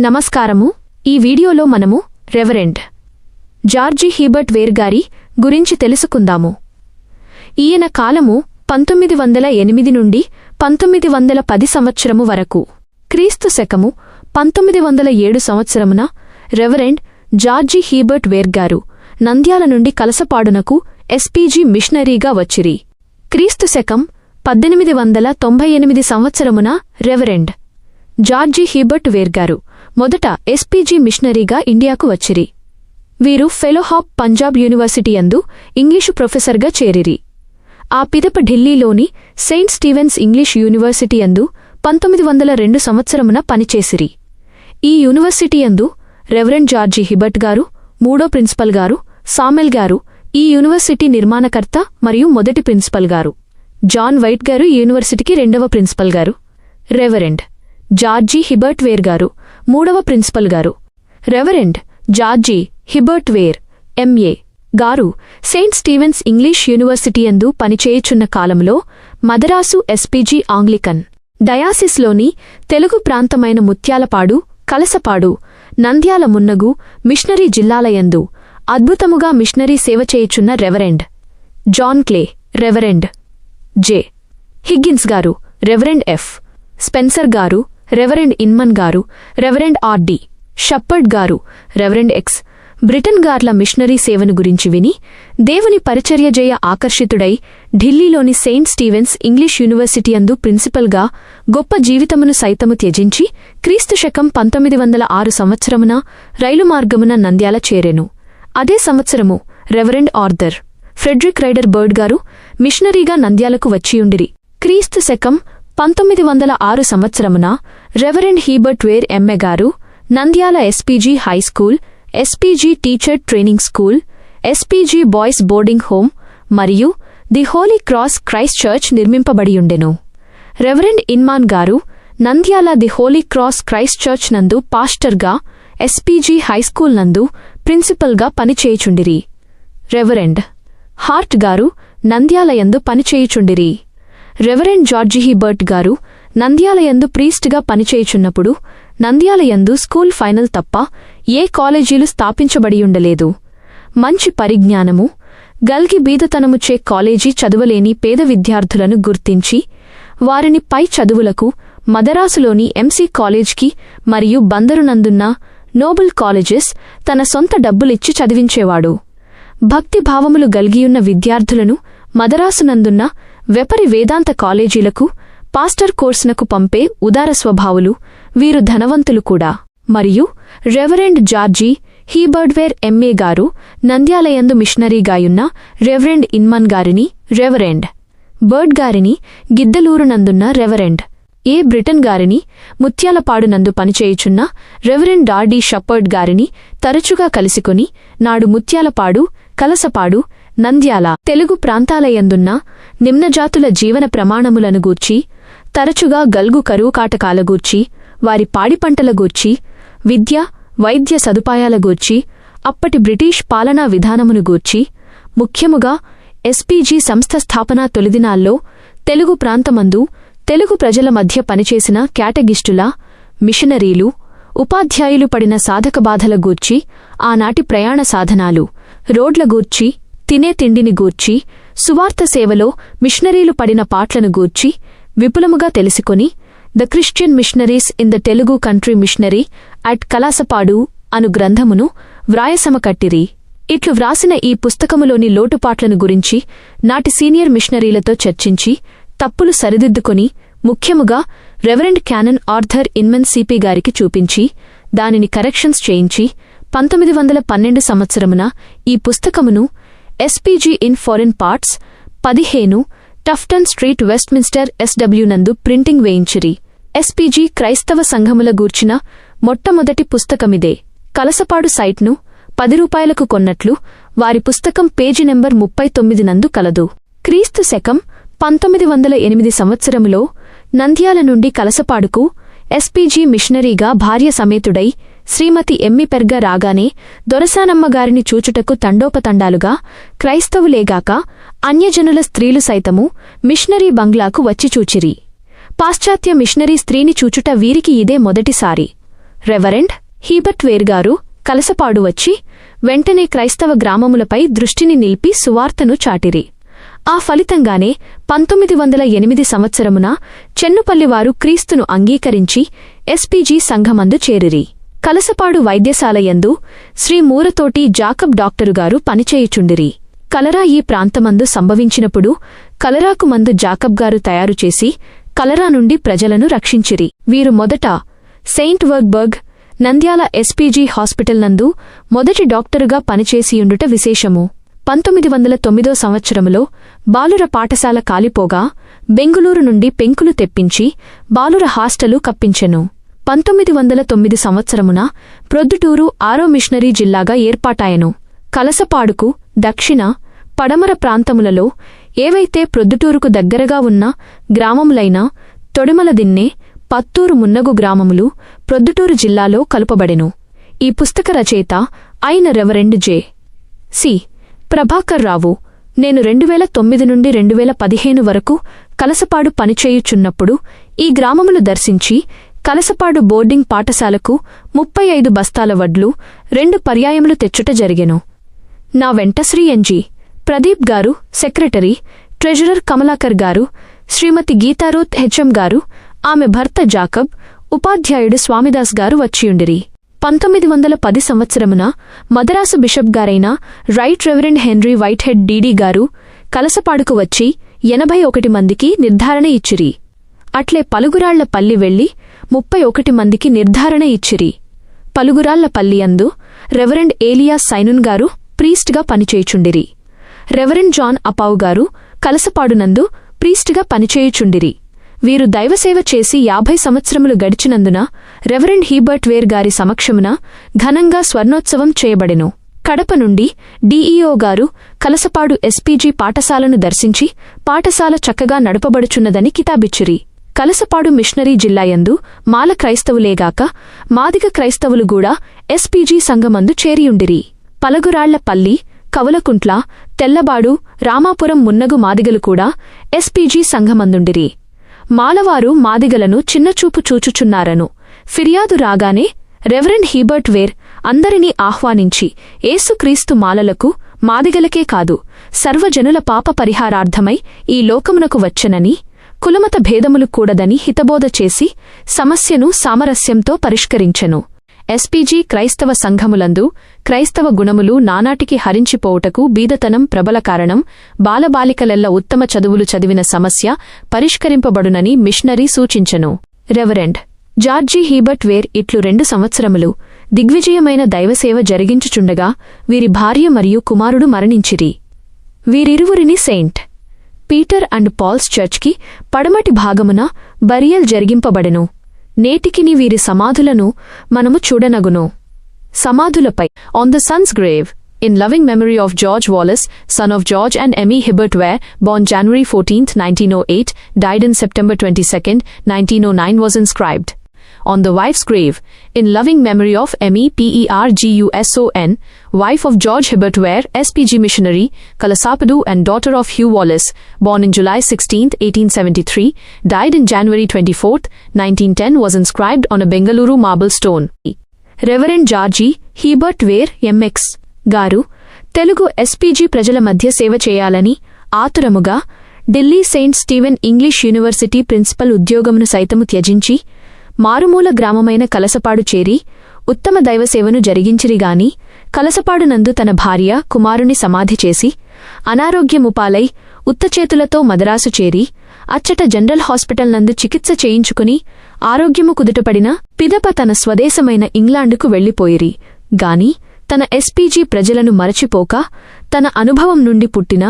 నమస్కారము. ఈ వీడియోలో మనము రెవరెండ్ జార్జి హీబర్ట్ వేర్ గారి గురించి తెలుసుకుందాము. ఈయన కాలము 1908 నుండి 1910 సంవత్సరము వరకు. క్రీస్తు శకము 1907 సంవత్సరమున రెవరెండ్ జార్జి హీబర్ట్ వేర్ గారు నంద్యాల నుండి కలసపాడునకు ఎస్పీజీ మిషనరీగా వచ్చిరి. క్రీస్తు శకం 1898 సంవత్సరమున రెవరెండ్ జార్జి హీబర్ట్ వేర్ గారు మొదట ఎస్పీజీ మిషనరీగా ఇండియాకు వచ్చిరి. వీరు ఫెలోహాప్ పంజాబ్ యూనివర్సిటీ యందు ఇంగ్లీషు ప్రొఫెసర్గా చేరిరి. ఆ పిదప ఢిల్లీలోని సెయింట్ స్టీవెన్స్ ఇంగ్లీష్ యూనివర్సిటీ యందు 1902 సంవత్సరమున పనిచేసిరి. ఈ యూనివర్సిటీ యందు రెవరెండ్ జార్జి హిబర్ట్ గారు, మూడో ప్రిన్సిపల్ గారు, సామెల్ గారు ఈ యూనివర్సిటీ నిర్మాణకర్త మరియు మొదటి ప్రిన్సిపల్ గారు. జాన్ వైట్ గారు ఈ యూనివర్సిటీకి రెండవ ప్రిన్సిపల్ గారు. రెవరెండ్ జార్జి హిబర్ట్ వేర్ గారు మూడవ ప్రిన్సిపల్ గారు. రెవరెండ్ జార్జి హిబర్ట్ వేర్ ఎంఏ గారు సెయింట్ స్టీవెన్స్ ఇంగ్లీష్ యూనివర్సిటీ యందు పనిచేయుచున్న కాలంలో మదరాసు ఎస్పీజీ ఆంగ్లికన్ డయాసిస్లోని తెలుగు ప్రాంతమైన ముత్యాలపాడు, కలసపాడు, నంద్యాల మున్నగు మిషనరీ జిల్లాలయందు అద్భుతముగా మిషనరీ సేవ చేయుచున్న reverend John Clay, reverend J Higgins గారు, రెవరెండ్ ఎఫ్ స్పెన్సర్ గారు, రెవరెండ్ ఇన్మన్ గారు, రెవరెండ్ ఆర్.డి. షప్పర్డ్ గారు, రెవరెండ్ ఎక్స్ బ్రిటన్ గార్ల మిషనరీ సేవను గురించి విని దేవుని పరిచర్యజేయ ఆకర్షితుడై ఢిల్లీలోని సెయింట్ స్టీవెన్స్ ఇంగ్లీష్ యూనివర్సిటీ యందు ప్రిన్సిపల్గా గొప్ప జీవితమును సైతము త్యజించి క్రీస్తు శకం 1906 సంవత్సరమున రైలు మార్గమున నంద్యాల చేరెను. అదే సంవత్సరము reverend Arthur Frederick Rider Bird గారు మిషనరీగా నంద్యాలకు వచ్చియుండిరి. క్రీస్తు శకం 1906 సంవత్సరమున రెవరెండ్ హీబర్ట్ వేర్ ఎంఏ గారు Nandyal SPG high school, SPG teacher training school, SPG boys boarding home మరియు the Holy Cross Christ Church నిర్మింపబడియుండెను. రెవరెండ్ ఇన్మాన్ గారు Nandyal the Holy Cross Christ Church నందు పాస్టర్గా, ఎస్పీజీ హైస్కూల్ నందు ప్రిన్సిపల్గా పనిచేయుచుండిరి. రెవరెండ్ హార్ట్ గారు నంద్యాలయందు పనిచేయుచుండిరి. రెవరెండ్ జార్జి హీబర్ట్ గారు నంద్యాలయందు ప్రీస్ట్గా పనిచేయుచున్నప్పుడు నంద్యాలయందు school final తప్ప ఏ కాలేజీలు స్థాపించబడియుండలేదు. మంచి పరిజ్ఞానము గల్గి బీదతనముచే కాలేజీ చదువలేని పేద విద్యార్థులను గుర్తించి వారిని పై చదువులకు మదరాసులోని ఎంసీ కాలేజ్కి మరియు బందరునందున్న నోబుల్ కాలేజెస్ తన సొంత డబ్బులిచ్చి చదివించేవాడు. భక్తిభావములు గల్గియున్న విద్యార్థులను మదరాసునందున్న వెపరి వేదాంత కాలేజీలకు పాస్టర్ కోర్సునకు పంపే ఉదార స్వభావులు. వీరు ధనవంతులు కూడా. మరియు reverend George Hibbert Ware MA గారు నంద్యాలయందు మిషనరీగాయున్న రెవరెండ్ ఇన్మన్ గారిని, రెవరెండ్ బర్డ్ గారిని, గిద్దలూరునందున్న రెవరెండ్ ఏ బ్రిటన్ గారిని, ముత్యాలపాడునందు పనిచేయుచున్న రెవరెండ్ ఆర్.డి. షప్పర్డ్ గారిని తరచుగా కలుసుకొని నాడు ముత్యాలపాడు, కలసపాడు, నంద్యాల తెలుగు ప్రాంతాలయందున్న నిమ్నజాతుల జీవన ప్రమాణములను గూర్చి, తరచుగా గల్గు కరువు కాటకాల గూర్చి, వారి పాడిపంటల గూర్చి, విద్య, వైద్య సదుపాయాల గూర్చి, అప్పటి బ్రిటిష్ పాలనా విధానమును గూర్చి, ముఖ్యముగా ఎస్పీజీ సంస్థ స్థాపనా తొలిదినాల్లో తెలుగు ప్రాంతమందు తెలుగు ప్రజల మధ్య పనిచేసిన క్యాటగిస్టుల, మిషనరీలు, ఉపాధ్యాయులు పడిన సాధకబాధల గూర్చి, ఆనాటి ప్రయాణ సాధనాలు, రోడ్ల గూర్చి, తినే తిండిని గూర్చి, సువార్త సేవలో మిషనరీలు పడిన పాట్లను గూర్చి విపులముగా తెలుసుకొని the Christian missionaries in the Telugu country missionary at Kalasapadu అను గ్రంథమును వ్రాయసమకట్టిరి. ఇట్లు వ్రాసిన ఈ పుస్తకములోని లోటుపాట్లను గురించి నాటి సీనియర్ మిషనరీలతో చర్చించి తప్పులు సరిదిద్దుకొని ముఖ్యముగా reverend canon Arthur Inman CP గారికి చూపించి దానిని కరెక్షన్స్ చేయించి 1912 సంవత్సరమున ఈ పుస్తకమును SPG in foreign parts 15 Tufton street Westminster SW నందు ప్రింటింగ్ వేయించిరి. ఎస్పీజీ క్రైస్తవ సంఘముల గూర్చిన మొట్టమొదటి పుస్తకమిదే. కలసపాడు సైట్ను 10 రూపాయలకు కొన్నట్లు వారి పుస్తకం పేజీ నెంబర్ 39 నందు కలదు. క్రీస్తు శకం 1908 సంవత్సరములో నంద్యాల నుండి కలసపాడుకు ఎస్పీజీ మిషనరీగా భార్య సమేతుడై శ్రీమతి ఎమ్మిపెర్గ రాగానే దొరసానమ్మగారిని చూచుటకు తండోపతండాలుగా క్రైస్తవులేగాక అన్యజనుల స్త్రీలు సైతము మిషనరీ బంగ్లాకు వచ్చి చూచిరి. పాశ్చాత్య మిషనరీ స్త్రీని చూచుట వీరికి ఇదే మొదటిసారి. రెవరెండ్ హీబర్ట్ వేర్ గారు కలసపాడు వచ్చి వెంటనే క్రైస్తవ గ్రామములపై దృష్టిని నిలిపి సువార్తను చాటిరి. ఆ ఫలితంగానే 1908 సంవత్సరమున చెన్నుపల్లివారు క్రీస్తును అంగీకరించి ఎస్పీజీ సంఘమందు చేరిరి. కలసపాడు వైద్యశాలయందు శ్రీ మూరతోటి జాకబ్ డాక్టరుగారు పనిచేయుచుండిరి. కలరా ఈ ప్రాంతమందు సంభవించినప్పుడు కలరాకు మందు జాకబ్ గారు తయారుచేసి కలరా నుండి ప్రజలను రక్షించిరి. వీరు మొదట సెయింట్ వర్గ్బర్గ్ నంద్యాల ఎస్పీజీ హాస్పిటల్ నందు మొదటి డాక్టరుగా పనిచేసియుండుట విశేషము. 1909 సంవత్సరములో బాలుర పాఠశాల కాలిపోగా బెంగుళూరు నుండి పెంకులు తెప్పించి బాలుర హాస్టలు కప్పించెను. 1909 సంవత్సరమున ప్రొద్దుటూరు 6వ మిషనరీ జిల్లాగా ఏర్పాటాయెను. కలసపాడుకు దక్షిణ పడమర ప్రాంతములలో ఏవైతే ప్రొద్దుటూరుకు దగ్గరగా ఉన్న గ్రామములైన తొడిమలదిన్నె, పత్తూరు మున్నగు గ్రామములు ప్రొద్దుటూరు జిల్లాలో కలుపబడెను. ఈ పుస్తక రచయిత అయిన రెవరెండ్ జె.సి. ప్రభాకర్ రావు నేను 2009 నుండి 2015 వరకు కలసపాడు పనిచేయుచున్నప్పుడు ఈ గ్రామములు దర్శించి కలసపాడు బోర్డింగ్ పాఠశాలకు 35 బస్తాల వడ్లు 2 పర్యాయములు తెచ్చుట జరిగెను. నా వెంట శ్రీ ఎన్.జి. ప్రదీప్ గారు సెక్రటరీ, ట్రెజరర్ కమలాకర్ గారు, శ్రీమతి గీతారూత్ హెచ్ఎం గారు, ఆమె భర్త జాకబ్, ఉపాధ్యాయుడు స్వామిదాస్ గారు వచ్చియుండిరి. 1910 సంవత్సరమున మదరాసు బిషప్ గారైన right reverend henry Whitehead DD గారు కలసపాడుకు వచ్చి 81 మందికి నిర్ధారణ ఇచ్చిరి. అట్లే పలుగురాళ్లపల్లి వెళ్లి 31 మందికి నిర్ధారణ ఇచ్చిరి. పలుగురాళ్లపల్లి అందు రెవరెండ్ ఏలియాస్ సైనున్ గారు ప్రీస్ట్గా పనిచేయుచుండిరి. రెవరెండ్ జాన్ అపావు గారు కలసపాడునందు ప్రీస్ట్గా పనిచేయుచుండిరి. వీరు దైవసేవ చేసి 50 సంవత్సరములు గడిచినందున రెవరెండ్ హీబర్ట్ వేర్ గారి సమక్షమున ఘనంగా స్వర్ణోత్సవం చేయబడెను. కడప నుండి డిఇఓ గారు కలసపాడు ఎస్పీజీ పాఠశాలను దర్శించి పాఠశాల చక్కగా నడపబడుచున్నదని కితాబిచ్చిరి. కలసపాడు మిషనరీ జిల్లాయందు మాల క్రైస్తవులేగాక మాదిగ క్రైస్తవులు కూడా ఎస్పీజీ సంఘమందు చేరియుండిరి. పలగురాళ్లపల్లి, కవులకుంట్ల, తెల్లబాడు, రామాపురం మున్నగు మాదిగలు కూడా ఎస్పీజీ సంఘమందుండిరి. మాలవారు మాదిగలను చిన్నచూపు చూచుచున్నారను ఫిర్యాదు రాగానే రెవరెండ్ హీబర్ట్ వేర్ అందరినీ ఆహ్వానించి ఏసుక్రీస్తు మాలలకు మాదిగలకే కాదు సర్వజనుల పాప పరిహారార్థమై ఈ లోకమునకు వచ్చెనని, కులమత భేదములు కూడదని హితబోధ చేసి సమస్యను సామరస్యంతో పరిష్కరించెను. ఎస్పీజీ క్రైస్తవ సంఘములందు క్రైస్తవ గుణములు నానాటికి హరించిపోవుటకు బీదతనం ప్రబల కారణం, బాలబాలికలెల్ల ఉత్తమ చదువులు చదివిన సమస్య పరిష్కరింపబడునని machinery సూచించెను. Reverend George Hibbert wear ఇట్లు 2 సంవత్సరములు దిగ్విజయమైన దైవసేవ జరిగించుచుండగా వీరి భార్య మరియు కుమారుడు మరణించిరి. వీరిరువురిని సెయింట్ పీటర్ అండ్ పాల్స్ చర్చ్కి పడమటి భాగమున బరియల్ జరిగింపబడెను. నేటికిని వీరి సమాధులను మనము చూడనగును. సమాధులపై on the sons grave in loving memory of George Wallace, son of George and Emmy Hibbert Ware, born January 14, 1908, died on September 22, 1909 was inscribed. On the wife's grave, in loving memory of Emmy Perguson, wife of George Hibbert Ware, SPG missionary, Kalasapadu and daughter of Hugh Wallace, born in July 16, 1873, died in January 24, 1910 was inscribed on a Bengaluru marble stone. Reverend George Herbert Ware, MX. గారు Telugu SPG ప్రజల మధ్య సేవ చేయాలని ఆతురముగా Delhi Saint Stephen English university principal ఉద్యోగమును సైతము త్యజించి మారుమూల గ్రామమైన కలసపాడు చేరి ఉత్తమ దైవసేవను జరిగించిరిగాని కలసపాడునందు తన భార్య కుమారుని సమాధి చేసి అనారోగ్యముపాలై ఉత్తచేతులతో మదరాసు చేరి అచ్చట జనరల్ హాస్పిటల్ నందు చికిత్స చేయించుకుని ఆరోగ్యము కుదుటపడిన పిదప తన స్వదేశమైన ఇంగ్లాండుకు వెళ్లిపోయిరి గాని తన ఎస్పీజీ ప్రజలను మరచిపోక తన అనుభవం నుండి పుట్టిన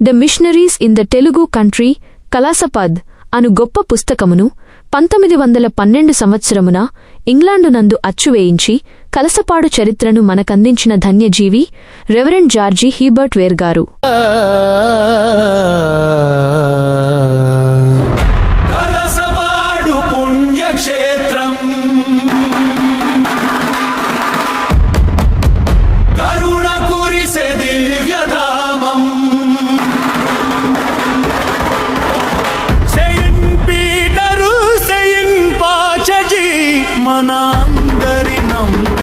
the missionaries in the Telugu country Kalasapad అను గొప్ప పుస్తకమును 1912 సంవత్సరమున ఇంగ్లాండునందు అచ్చువేయించి కలసపాడు చరిత్రను మనకందించిన ధన్యజీవి రెవరెండ్ జార్జి హీబర్ట్ వేర్ గారు.